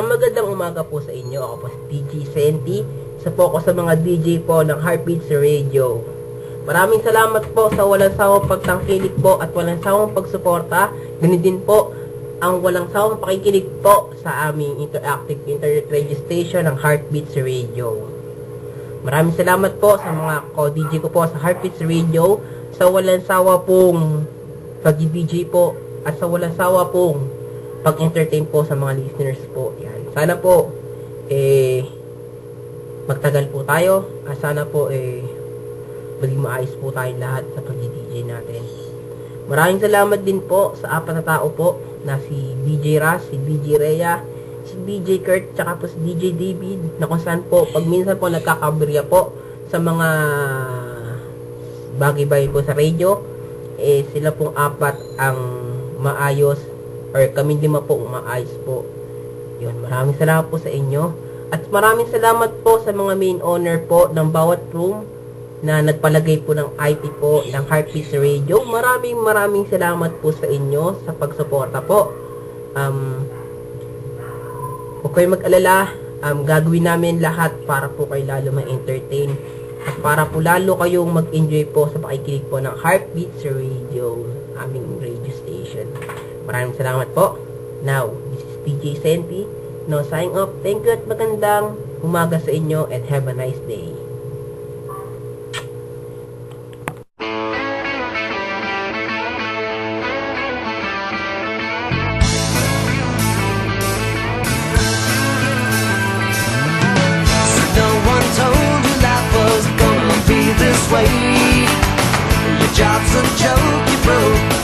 Isang magandang umaga po sa inyo. Ako po si DJ Senti. Isa po ako sa mga DJ po ng Heartbeats Radio. Maraming salamat po sa walang sawang pagtangkilik po at walang sawang pagsuporta. Ganun din po ang walang sawang pakikinig po sa aming interactive internet radio station ng Heartbeats Radio. Maraming salamat po sa mga co-DJ ko po sa Heartbeats Radio sa walang sawa pong pag-DJ po at sa walang sawa pong pag-entertain po sa mga listeners po. Yan. Sana po magtagal po tayo at sana po maging maayos po tayong lahat sa pag-DJ natin. Maraming salamat din po sa apat na tao po na si DJ Ras, si DJ Rhea, si DJ Kurt, tsaka po si DJ David na kung saan po pag minsan po nagkakaberya po sa mga bagay-bagay po sa radio, sila pong apat ang maayos or kami lima po maayos po. Yun, maraming salamat po sa inyo. At maraming salamat po sa mga main owner po ng bawat room na nagpalagay po ng IP po ng Heartbeats Radio. Maraming salamat po sa inyo sa pagsuporta po. Huwag kayong mag-alala. Gagawin namin lahat para po kayo lalo ma-entertain at para po lalo kayong mag-enjoy po sa pakikinig po ng Heartbeats Radio, aming radio station. Maraming salamat po. Now, this is DJ Senti. No, sign off. Thank you at magandang umaga sa inyo and have a nice day. So no one told you life was gonna be this way. Your job's a joke you broke.